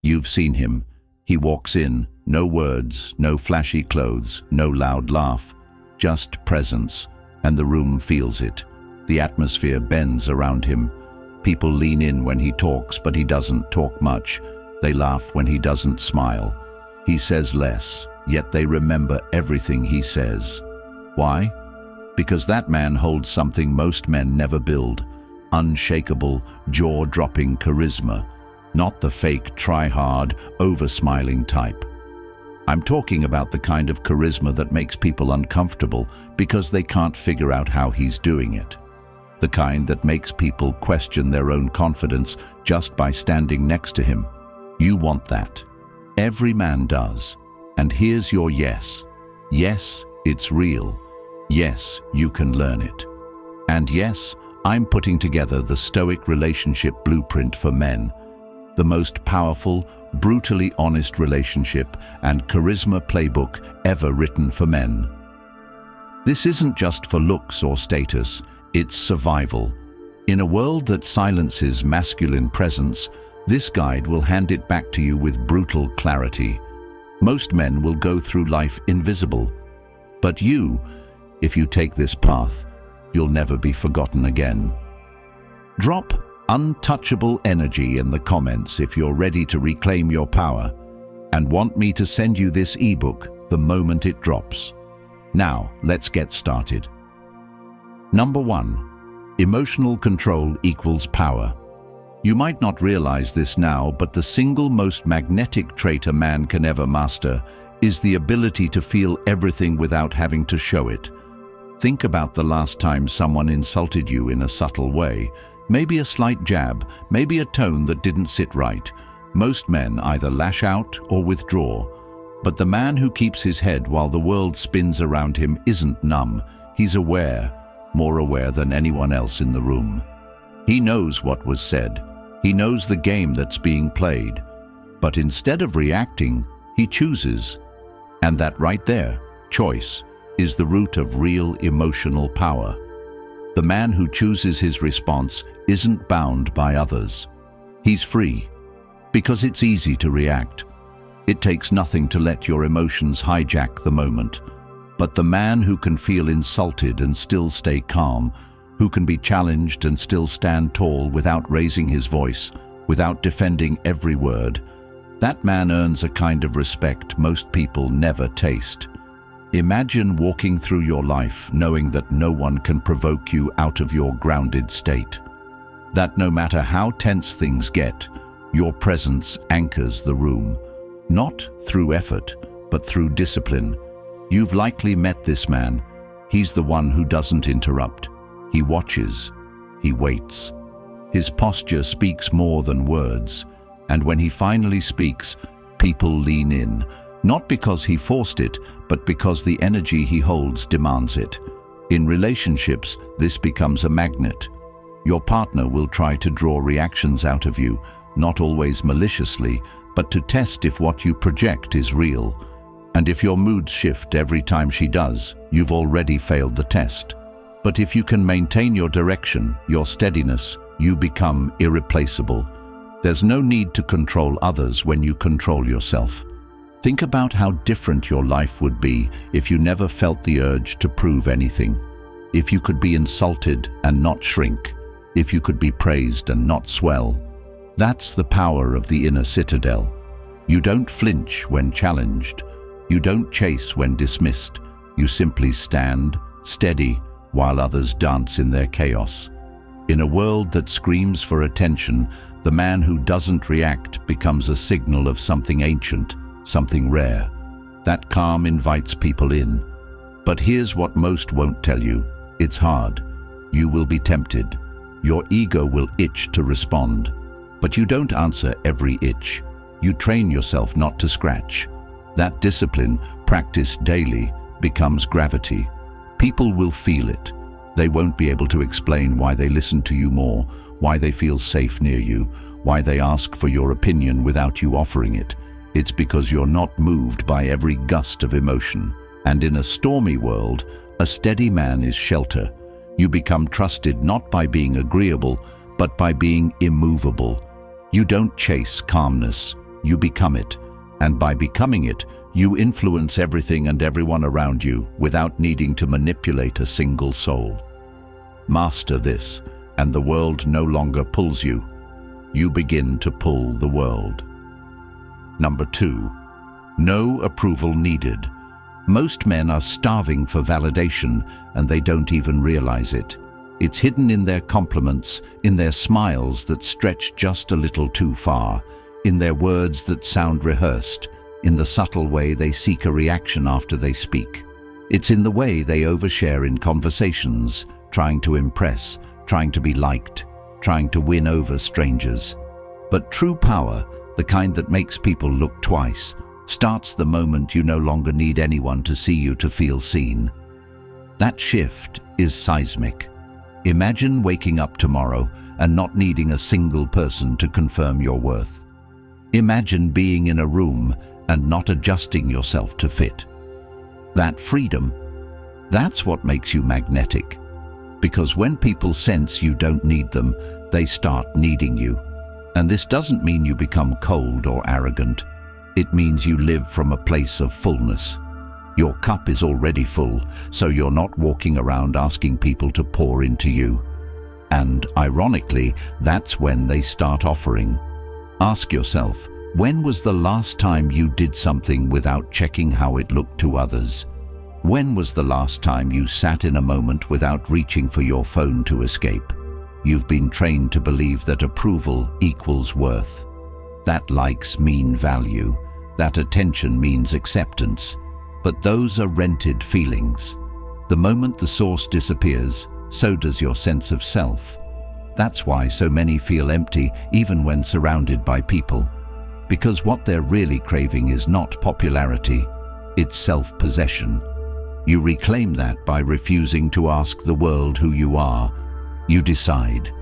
You've seen him. He walks in, no words, no flashy clothes, no loud laugh, just presence, and the room feels it. The atmosphere bends around him. People lean in when he talks, but he doesn't talk much. They laugh when he doesn't smile. He says less, yet they remember everything he says. Why? Because that man holds something most men never build: unshakable, jaw-dropping charisma, not the fake, try-hard, over-smiling type. I'm talking about the kind of charisma that makes people uncomfortable because they can't figure out how he's doing it. The kind that makes people question their own confidence just by standing next to him. You want that. Every man does. And here's your yes. Yes, it's real. Yes, you can learn it. And yes, I'm putting together the Stoic relationship blueprint for men. The most powerful, brutally honest relationship and charisma playbook ever written for men. This isn't just for looks or status, it's survival. In a world that silences masculine presence, this guide will hand it back to you with brutal clarity. Most men will go through life invisible. But you, if you take this path, you'll never be forgotten again. Drop untouchable energy in the comments if you're ready to reclaim your power and want me to send you this ebook the moment it drops. Now, let's get started. Number 1. Emotional control equals power. You might not realize this now, but the single most magnetic trait a man can ever master is the ability to feel everything without having to show it. Think about the last time someone insulted you in a subtle way. Maybe a slight jab, maybe a tone that didn't sit right. Most men either lash out or withdraw. But the man who keeps his head while the world spins around him isn't numb. He's aware, more aware than anyone else in the room. He knows what was said. He knows the game that's being played. But instead of reacting, he chooses. And that right there, choice, is the root of real emotional power. The man who chooses his response isn't bound by others. He's free, because it's easy to react. It takes nothing to let your emotions hijack the moment. But the man who can feel insulted and still stay calm, who can be challenged and still stand tall without raising his voice, without defending every word, that man earns a kind of respect most people never taste. Imagine walking through your life knowing that no one can provoke you out of your grounded state. That no matter how tense things get, your presence anchors the room. Not through effort, but through discipline. You've likely met this man. He's the one who doesn't interrupt. He watches. He waits. His posture speaks more than words. And when he finally speaks, people lean in. Not because he forced it, but because the energy he holds demands it. In relationships, this becomes a magnet. Your partner will try to draw reactions out of you, not always maliciously, but to test if what you project is real. And if your moods shift every time she does, you've already failed the test. But if you can maintain your direction, your steadiness, you become irreplaceable. There's no need to control others when you control yourself. Think about how different your life would be if you never felt the urge to prove anything. If you could be insulted and not shrink. If you could be praised and not swell. That's the power of the inner citadel. You don't flinch when challenged. You don't chase when dismissed. You simply stand, steady, while others dance in their chaos. In a world that screams for attention, the man who doesn't react becomes a signal of something ancient, something rare. That calm invites people in. But here's what most won't tell you. It's hard. You will be tempted. Your ego will itch to respond. But you don't answer every itch. You train yourself not to scratch. That discipline, practiced daily, becomes gravity. People will feel it. They won't be able to explain why they listen to you more, why they feel safe near you, why they ask for your opinion without you offering it. It's because you're not moved by every gust of emotion. And in a stormy world, a steady man is shelter. You become trusted not by being agreeable, but by being immovable. You don't chase calmness. you become it. And by becoming it, you influence everything and everyone around you without needing to manipulate a single soul. Master this, and the world no longer pulls you. You begin to pull the world. Number 2, no approval needed. Most men are starving for validation, and they don't even realize it. It's hidden in their compliments, in their smiles that stretch just a little too far, in their words that sound rehearsed, in the subtle way they seek a reaction after they speak. It's in the way they overshare in conversations, trying to impress, trying to be liked, trying to win over strangers. But true power, the kind that makes people look twice, starts the moment you no longer need anyone to see you to feel seen. That shift is seismic. Imagine waking up tomorrow and not needing a single person to confirm your worth. Imagine being in a room and not adjusting yourself to fit. That freedom, that's what makes you magnetic. Because when people sense you don't need them, they start needing you. And this doesn't mean you become cold or arrogant. It means you live from a place of fullness. Your cup is already full, so you're not walking around asking people to pour into you. And ironically, that's when they start offering. Ask yourself, when was the last time you did something without checking how it looked to others? When was the last time you sat in a moment without reaching for your phone to escape? You've been trained to believe that approval equals worth. That likes mean value. That attention means acceptance. But those are rented feelings. The moment the source disappears, so does your sense of self. That's why so many feel empty even when surrounded by people. Because what they're really craving is not popularity, it's self-possession. You reclaim that by refusing to ask the world who you are. You decide.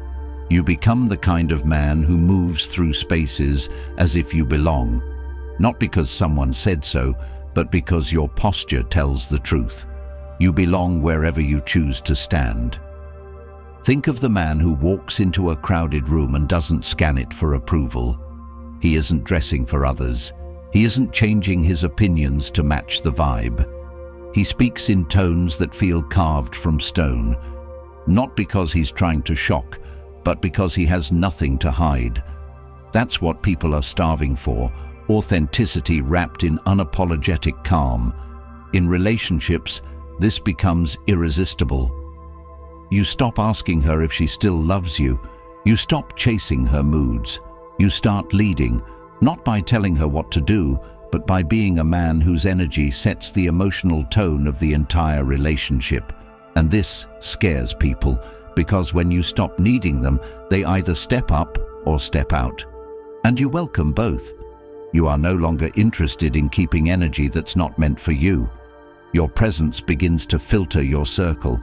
You become the kind of man who moves through spaces as if you belong, not because someone said so, but because your posture tells the truth. You belong wherever you choose to stand. Think of the man who walks into a crowded room and doesn't scan it for approval. He isn't dressing for others. He isn't changing his opinions to match the vibe. He speaks in tones that feel carved from stone, not because he's trying to shock, but because he has nothing to hide. That's what people are starving for, authenticity wrapped in unapologetic calm. In relationships, this becomes irresistible. You stop asking her if she still loves you. You stop chasing her moods. You start leading, not by telling her what to do, but by being a man whose energy sets the emotional tone of the entire relationship. And this scares people, because when you stop needing them, they either step up or step out. And you welcome both. You are no longer interested in keeping energy that's not meant for you. Your presence begins to filter your circle.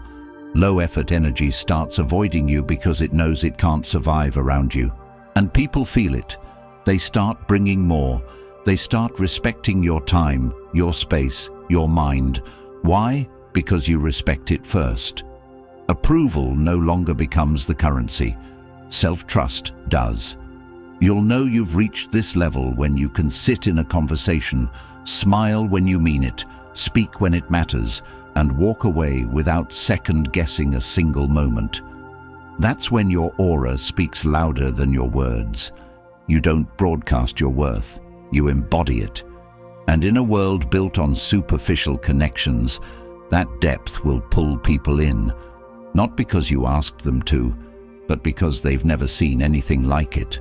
Low-effort energy starts avoiding you because it knows it can't survive around you. And people feel it. They start bringing more. They start respecting your time, your space, your mind. Why? Because you respect it first. Approval no longer becomes the currency. Self-trust does. You'll know you've reached this level when you can sit in a conversation, smile when you mean it, speak when it matters, and walk away without second-guessing a single moment. That's when your aura speaks louder than your words. You don't broadcast your worth, you embody it. And in a world built on superficial connections, that depth will pull people in, not because you asked them to, but because they've never seen anything like it.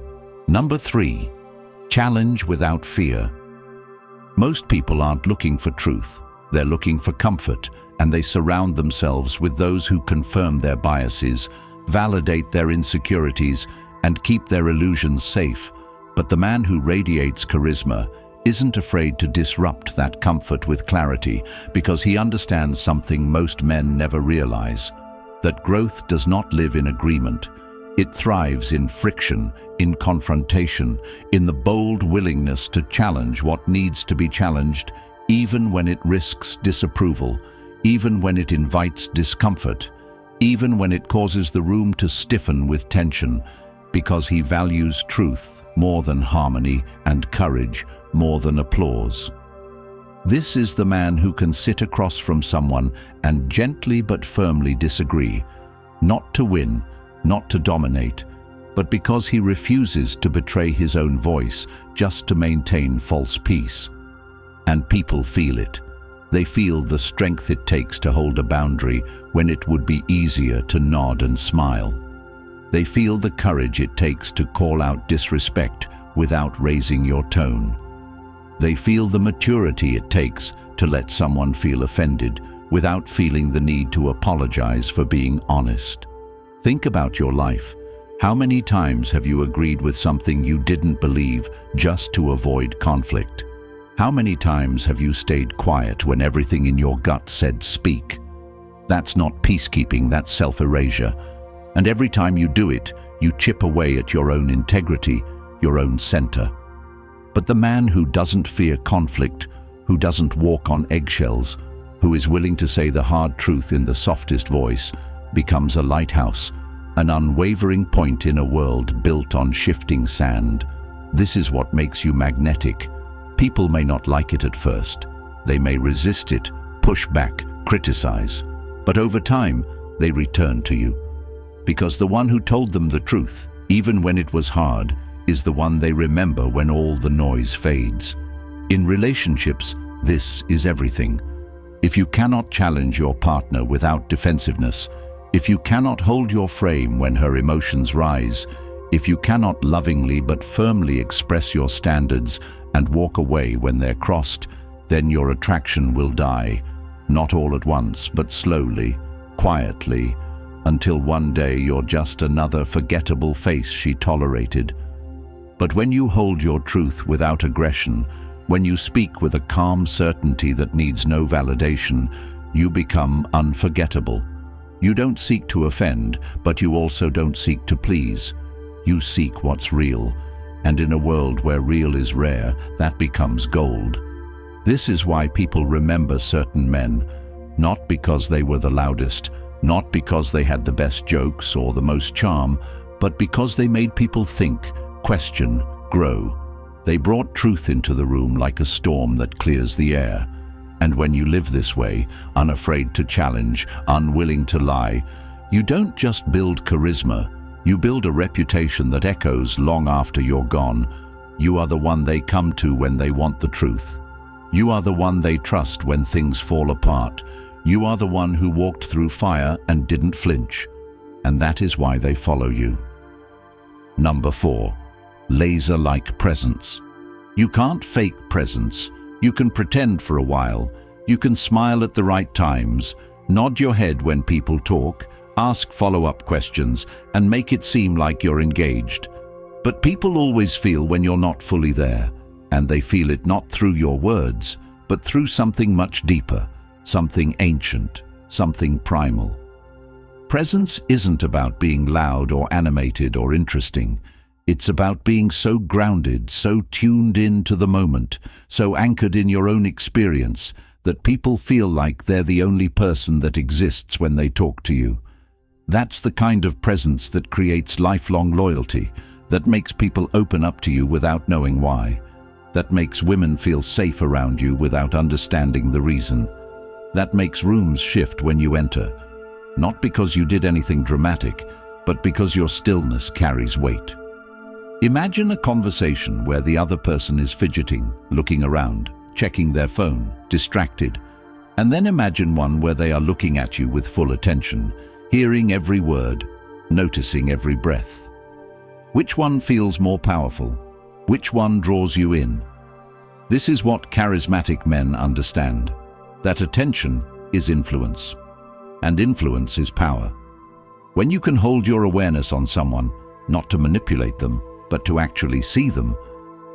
Number 3, challenge without fear. Most people aren't looking for truth. They're looking for comfort, and they surround themselves with those who confirm their biases, validate their insecurities, and keep their illusions safe. But the man who radiates charisma isn't afraid to disrupt that comfort with clarity, because he understands something most men never realize: that growth does not live in agreement. It thrives in friction, in confrontation, in the bold willingness to challenge what needs to be challenged, even when it risks disapproval, even when it invites discomfort, even when it causes the room to stiffen with tension, because he values truth more than harmony, and courage more than applause. This is the man who can sit across from someone and gently but firmly disagree, not to win, not to dominate, but because he refuses to betray his own voice just to maintain false peace. And people feel it. They feel the strength it takes to hold a boundary when it would be easier to nod and smile. They feel the courage it takes to call out disrespect without raising your tone. They feel the maturity it takes to let someone feel offended without feeling the need to apologize for being honest. Think about your life. How many times have you agreed with something you didn't believe just to avoid conflict? How many times have you stayed quiet when everything in your gut said speak? That's not peacekeeping, that's self-erasure. And every time you do it, you chip away at your own integrity, your own center. But the man who doesn't fear conflict, who doesn't walk on eggshells, who is willing to say the hard truth in the softest voice, becomes a lighthouse, an unwavering point in a world built on shifting sand. This is what makes you magnetic. People may not like it at first. They may resist it, push back, criticize. But over time, they return to you. Because the one who told them the truth, even when it was hard, is the one they remember when all the noise fades. In relationships, this is everything. If you cannot challenge your partner without defensiveness, if you cannot hold your frame when her emotions rise, if you cannot lovingly but firmly express your standards and walk away when they're crossed, then your attraction will die, not all at once, but slowly, quietly, until one day you're just another forgettable face she tolerated. But when you hold your truth without aggression, when you speak with a calm certainty that needs no validation, you become unforgettable. You don't seek to offend, but you also don't seek to please. You seek what's real, and in a world where real is rare, that becomes gold. This is why people remember certain men, not because they were the loudest, not because they had the best jokes or the most charm, but because they made people think, question, grow. They brought truth into the room like a storm that clears the air. And when you live this way, unafraid to challenge, unwilling to lie, you don't just build charisma, you build a reputation that echoes long after you're gone. You are the one they come to when they want the truth. You are the one they trust when things fall apart. You are the one who walked through fire and didn't flinch. And that is why they follow you. Number 4. Laser-like presence. You can't fake presence. You can pretend for a while. You can smile at the right times, nod your head when people talk, ask follow-up questions, and make it seem like you're engaged. But people always feel when you're not fully there, and they feel it not through your words, but through something much deeper, something ancient, something primal. Presence isn't about being loud or animated or interesting. It's about being so grounded, so tuned in to the moment, so anchored in your own experience, that people feel like they're the only person that exists when they talk to you. That's the kind of presence that creates lifelong loyalty, that makes people open up to you without knowing why, that makes women feel safe around you without understanding the reason, that makes rooms shift when you enter, not because you did anything dramatic, but because your stillness carries weight. Imagine a conversation where the other person is fidgeting, looking around, checking their phone, distracted. And then imagine one where they are looking at you with full attention, hearing every word, noticing every breath. Which one feels more powerful? Which one draws you in? This is what charismatic men understand, that attention is influence, and influence is power. When you can hold your awareness on someone, not to manipulate them, but to actually see them,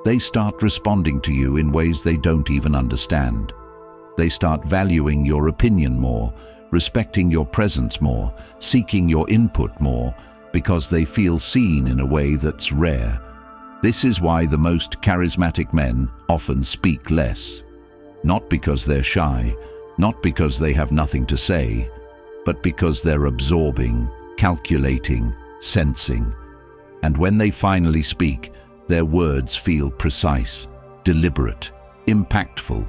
they start responding to you in ways they don't even understand. They start valuing your opinion more, respecting your presence more, seeking your input more, because they feel seen in a way that's rare. This is why the most charismatic men often speak less. Not because they're shy, not because they have nothing to say, but because they're absorbing, calculating, sensing. And when they finally speak, Their words feel precise, deliberate, impactful.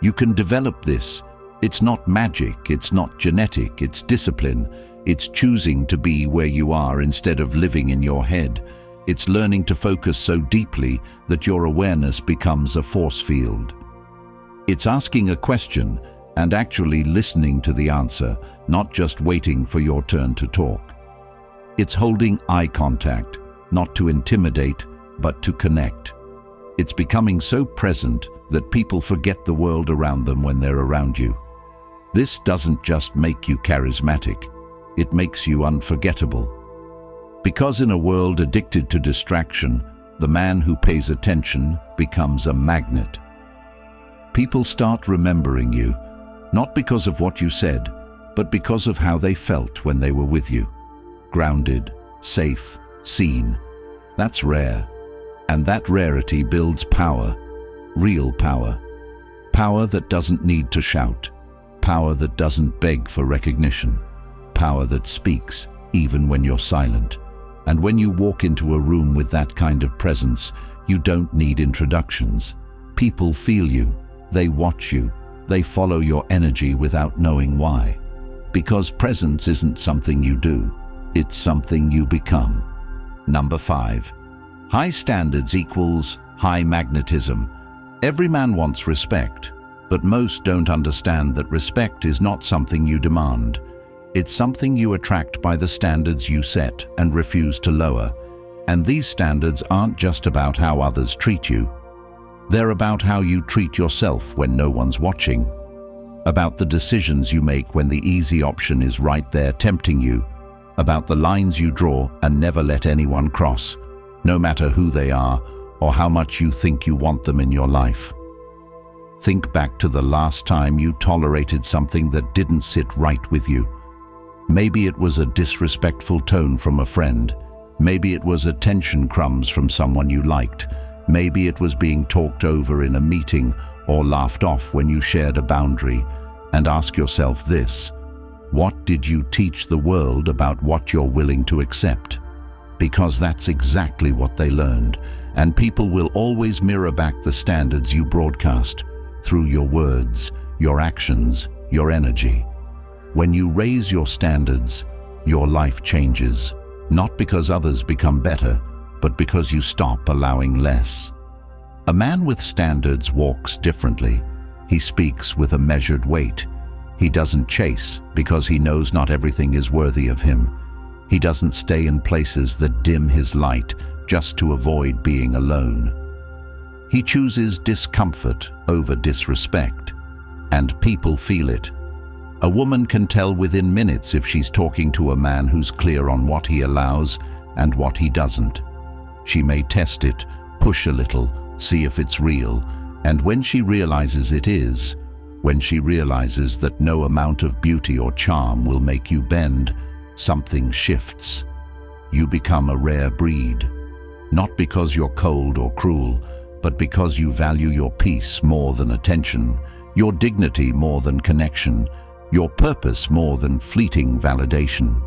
You can develop this. It's not magic, it's not genetic, it's discipline. It's choosing to be where you are instead of living in your head. It's learning to focus so deeply that your awareness becomes a force field. It's asking a question and actually listening to the answer, not just waiting for your turn to talk. It's holding eye contact, not to intimidate, but to connect. It's becoming so present that people forget the world around them when they're around you. This doesn't just make you charismatic, it makes you unforgettable. Because in a world addicted to distraction, the man who pays attention becomes a magnet. People start remembering you, not because of what you said, but because of how they felt when they were with you. Grounded, safe, seen. That's rare. And that rarity builds power, real power. Power that doesn't need to shout. Power that doesn't beg for recognition. Power that speaks, even when you're silent. And when you walk into a room with that kind of presence, you don't need introductions. People feel you, they watch you, they follow your energy without knowing why. Because presence isn't something you do, it's something you become. Number 5. High standards equals high magnetism. Every man wants respect, but most don't understand that respect is not something you demand. It's something you attract by the standards you set and refuse to lower. And these standards aren't just about how others treat you. They're about how you treat yourself when no one's watching. About the decisions you make when the easy option is right there tempting you. About the lines you draw and never let anyone cross, no matter who they are or how much you think you want them in your life. Think back to the last time you tolerated something that didn't sit right with you. Maybe it was a disrespectful tone from a friend. Maybe it was attention crumbs from someone you liked. Maybe it was being talked over in a meeting or laughed off when you shared a boundary. And ask yourself this: what did you teach the world about what you're willing to accept? Because that's exactly what they learned, and people will always mirror back the standards you broadcast through your words, your actions, your energy. When you raise your standards, your life changes, not because others become better, but because you stop allowing less. A man with standards walks differently. He speaks with a measured weight. He doesn't chase because he knows not everything is worthy of him. He doesn't stay in places that dim his light just to avoid being alone. He chooses discomfort over disrespect, and people feel it. A woman can tell within minutes if she's talking to a man who's clear on what he allows and what he doesn't. She may test it, push a little, see if it's real, and when she realizes it is, when she realizes that no amount of beauty or charm will make you bend, something shifts. You become a rare breed, not because you're cold or cruel, but because you value your peace more than attention, your dignity more than connection, your purpose more than fleeting validation.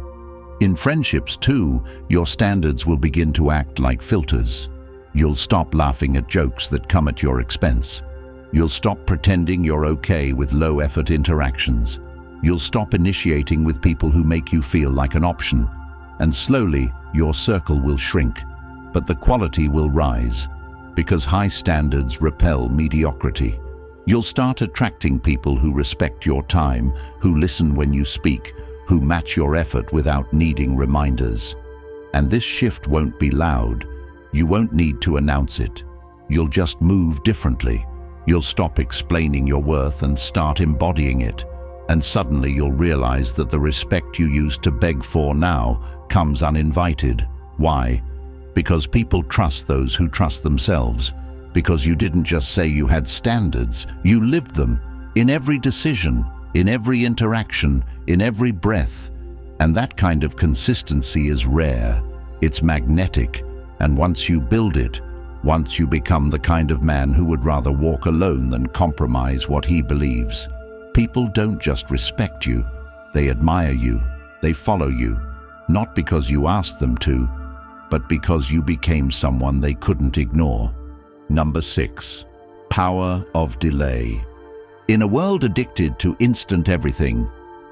In friendships too, your standards will begin to act like filters. You'll stop laughing at jokes that come at your expense. You'll stop pretending you're okay with low-effort interactions. You'll stop initiating with people who make you feel like an option. And slowly, your circle will shrink, but the quality will rise, because high standards repel mediocrity. You'll start attracting people who respect your time, who listen when you speak, who match your effort without needing reminders. And this shift won't be loud. You won't need to announce it. You'll just move differently. You'll stop explaining your worth and start embodying it. And suddenly you'll realize that the respect you used to beg for now comes uninvited. Why? Because people trust those who trust themselves. Because you didn't just say you had standards, you lived them, in every decision, in every interaction, in every breath. And that kind of consistency is rare, it's magnetic, and once you build it, once you become the kind of man who would rather walk alone than compromise what he believes, people don't just respect you, they admire you, they follow you, not because you ask them to, but because you became someone they couldn't ignore. Number 6. Power of delay. In a world addicted to instant everything,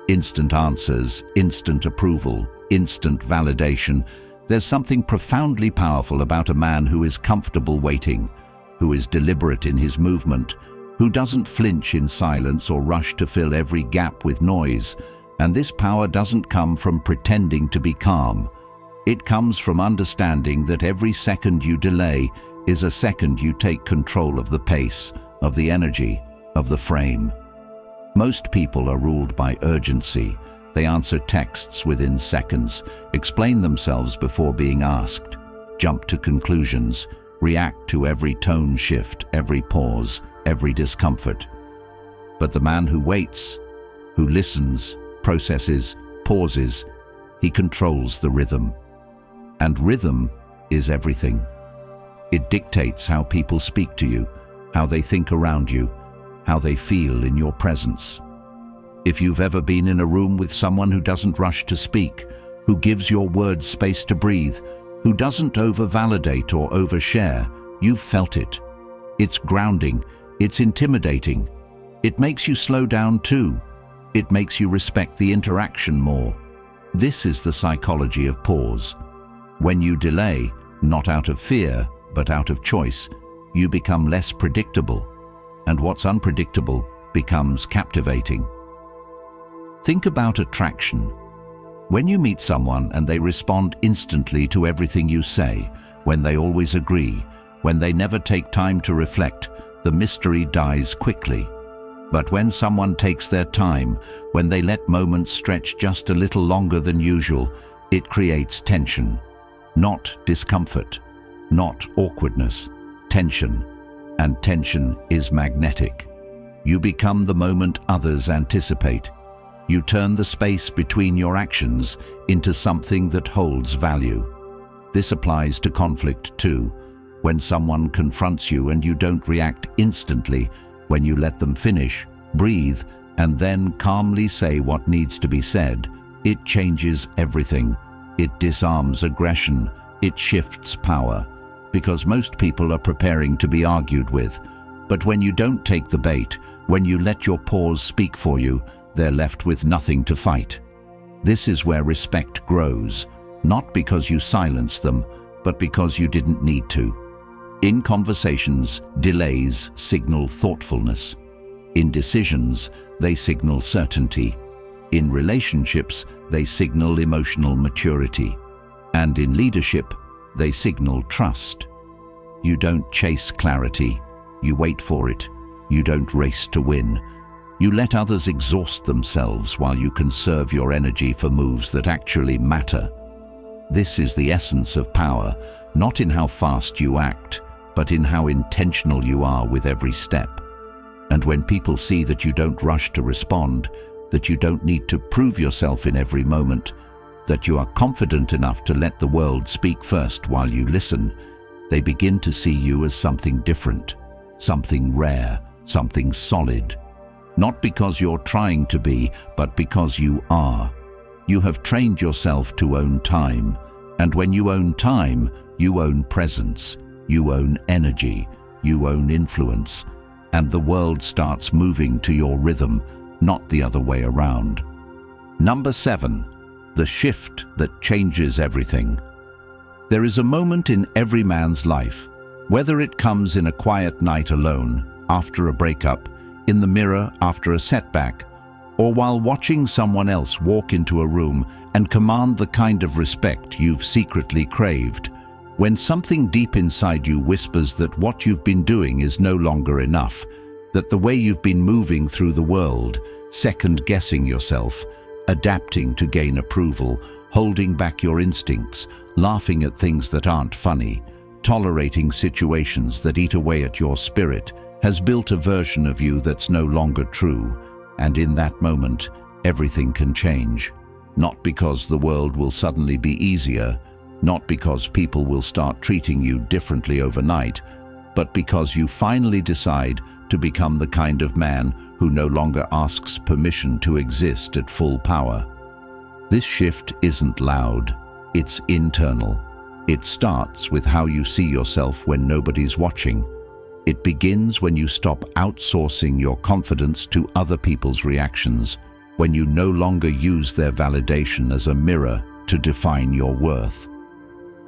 instant answers, instant approval, instant validation, there's something profoundly powerful about a man who is comfortable waiting, who is deliberate in his movement, who doesn't flinch in silence or rush to fill every gap with noise. And this power doesn't come from pretending to be calm. It comes from understanding that every second you delay is a second you take control of the pace, of the energy, of the frame. Most people are ruled by urgency. They answer texts within seconds, explain themselves before being asked, jump to conclusions, react to every tone shift, every pause, every discomfort. But the man who waits, who listens, processes, pauses, he controls the rhythm. And rhythm is everything. It dictates how people speak to you, how they think around you, how they feel in your presence. If you've ever been in a room with someone who doesn't rush to speak, who gives your words space to breathe, who doesn't over-validate or overshare, you've felt it. It's grounding, it's intimidating. It makes you slow down too. It makes you respect the interaction more. This is the psychology of pause. When you delay, not out of fear, but out of choice, you become less predictable, and what's unpredictable becomes captivating. Think about attraction. When you meet someone and they respond instantly to everything you say, when they always agree, when they never take time to reflect, the mystery dies quickly. But when someone takes their time, when they let moments stretch just a little longer than usual, it creates tension. Not discomfort, not awkwardness, tension. And tension is magnetic. You become the moment others anticipate. You turn the space between your actions into something that holds value. This applies to conflict too. When someone confronts you and you don't react instantly, when you let them finish, breathe, and then calmly say what needs to be said, it changes everything. It disarms aggression. It shifts power. Because most people are preparing to be argued with. But when you don't take the bait, when you let your pause speak for you, they're left with nothing to fight. This is where respect grows, not because you silenced them, but because you didn't need to. In conversations, delays signal thoughtfulness. In decisions, they signal certainty. In relationships, they signal emotional maturity. And in leadership, they signal trust. You don't chase clarity. You wait for it. You don't race to win. You let others exhaust themselves while you conserve your energy for moves that actually matter. This is the essence of power, not in how fast you act, but in how intentional you are with every step. And when people see that you don't rush to respond, that you don't need to prove yourself in every moment, that you are confident enough to let the world speak first while you listen, they begin to see you as something different, something rare, something solid. Not because you're trying to be, but because you are. You have trained yourself to own time, and when you own time, you own presence, you own energy, you own influence, and the world starts moving to your rhythm, not the other way around. Number 7. The shift that changes everything. There is a moment in every man's life, whether it comes in a quiet night alone, after a breakup, in the mirror after a setback, or while watching someone else walk into a room and command the kind of respect you've secretly craved, when something deep inside you whispers that what you've been doing is no longer enough, that the way you've been moving through the world, second-guessing yourself, adapting to gain approval, holding back your instincts, laughing at things that aren't funny, tolerating situations that eat away at your spirit, has built a version of you that's no longer true. And in that moment, everything can change. Not because the world will suddenly be easier, not because people will start treating you differently overnight, but because you finally decide to become the kind of man who no longer asks permission to exist at full power. This shift isn't loud, it's internal. It starts with how you see yourself when nobody's watching. It begins when you stop outsourcing your confidence to other people's reactions, when you no longer use their validation as a mirror to define your worth.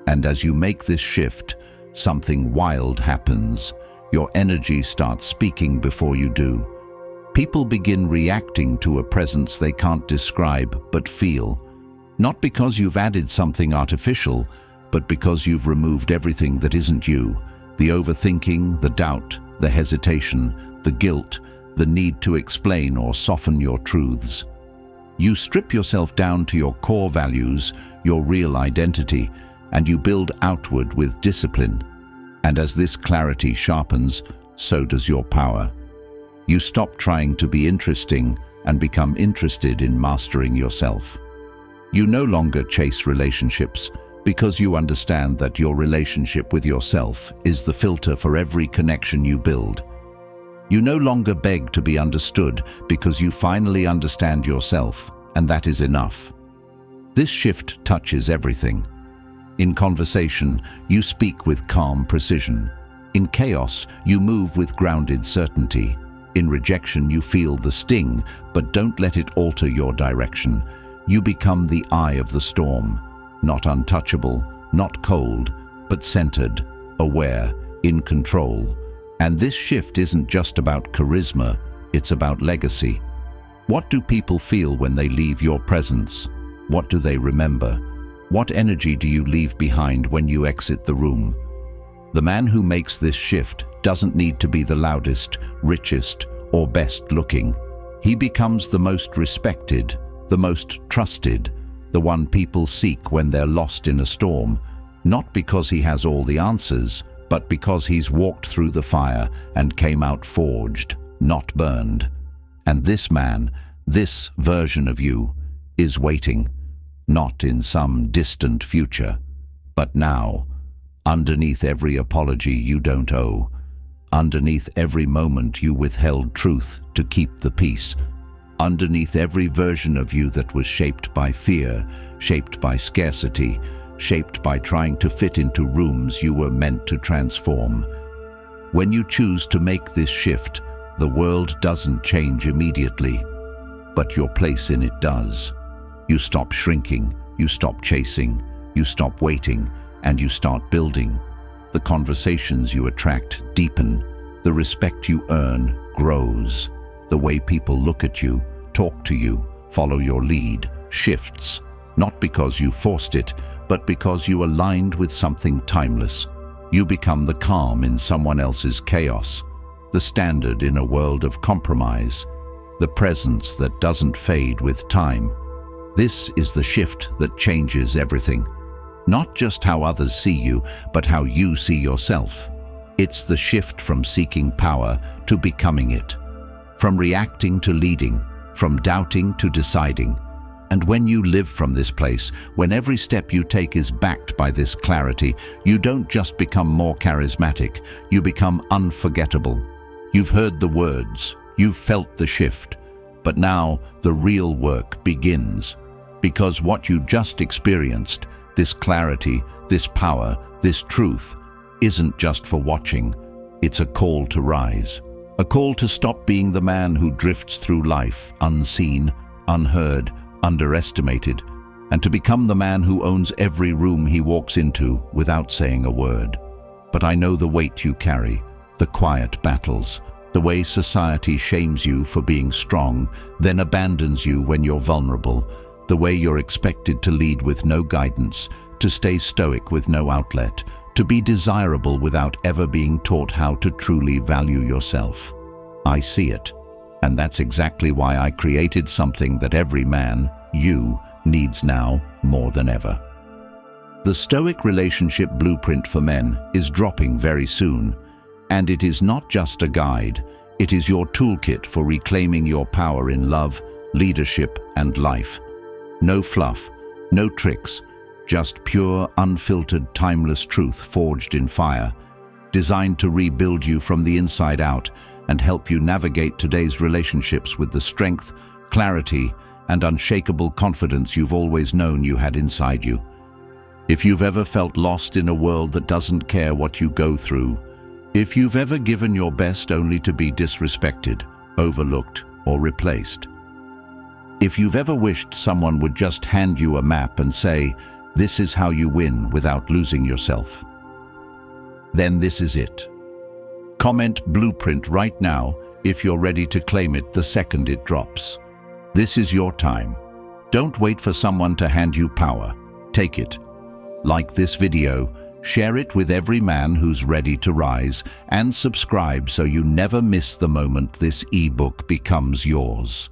And as you make this shift, something wild happens. Your energy starts speaking before you do. People begin reacting to a presence they can't describe but feel. Not because you've added something artificial, but because you've removed everything that isn't you. The overthinking, the doubt, the hesitation, the guilt, the need to explain or soften your truths. You strip yourself down to your core values, your real identity, and you build outward with discipline. And as this clarity sharpens, so does your power. You stop trying to be interesting and become interested in mastering yourself. You no longer chase relationships because you understand that your relationship with yourself is the filter for every connection you build. You no longer beg to be understood because you finally understand yourself, and that is enough. This shift touches everything. In conversation, you speak with calm precision. In chaos, you move with grounded certainty. In rejection, you feel the sting, but don't let it alter your direction. You become the eye of the storm, not untouchable, not cold, but centered, aware, in control. And this shift isn't just about charisma, it's about legacy. What do people feel when they leave your presence? What do they remember? What energy do you leave behind when you exit the room? The man who makes this shift doesn't need to be the loudest, richest, or best looking. He becomes the most respected, the most trusted, the one people seek when they're lost in a storm, not because he has all the answers, but because he's walked through the fire and came out forged, not burned. And this man, this version of you, is waiting, not in some distant future, but now, underneath every apology you don't owe, underneath every moment you withheld truth to keep the peace, underneath every version of you that was shaped by fear, shaped by scarcity, shaped by trying to fit into rooms you were meant to transform. When you choose to make this shift, the world doesn't change immediately, but your place in it does. You stop shrinking, you stop chasing, you stop waiting, and you start building. The conversations you attract deepen, the respect you earn grows. The way people look at you, talk to you, follow your lead, shifts, not because you forced it, but because you aligned with something timeless. You become the calm in someone else's chaos, the standard in a world of compromise, the presence that doesn't fade with time. This is the shift that changes everything. Not just how others see you, but how you see yourself. It's the shift from seeking power to becoming it. From reacting to leading, from doubting to deciding. And when you live from this place, when every step you take is backed by this clarity, you don't just become more charismatic, you become unforgettable. You've heard the words, you've felt the shift, but now the real work begins. Because what you just experienced, this clarity, this power, this truth, isn't just for watching, it's a call to rise. A call to stop being the man who drifts through life, unseen, unheard, underestimated, and to become the man who owns every room he walks into without saying a word. But I know the weight you carry, the quiet battles, the way society shames you for being strong, then abandons you when you're vulnerable, the way you're expected to lead with no guidance, to stay stoic with no outlet, to be desirable without ever being taught how to truly value yourself. I see it, and that's exactly why I created something that every man, you, needs now more than ever. The Stoic Relationship Blueprint for Men is dropping very soon, and it is not just a guide, it is your toolkit for reclaiming your power in love, leadership, and life. No fluff, no tricks, just pure, unfiltered, timeless truth forged in fire, designed to rebuild you from the inside out and help you navigate today's relationships with the strength, clarity, and unshakable confidence you've always known you had inside you. If you've ever felt lost in a world that doesn't care what you go through, if you've ever given your best only to be disrespected, overlooked, or replaced, if you've ever wished someone would just hand you a map and say, "This is how you win without losing yourself," then this is it. Comment "Blueprint" right now if you're ready to claim it the second it drops. This is your time. Don't wait for someone to hand you power. Take it. Like this video, share it with every man who's ready to rise, and subscribe so you never miss the moment this ebook becomes yours.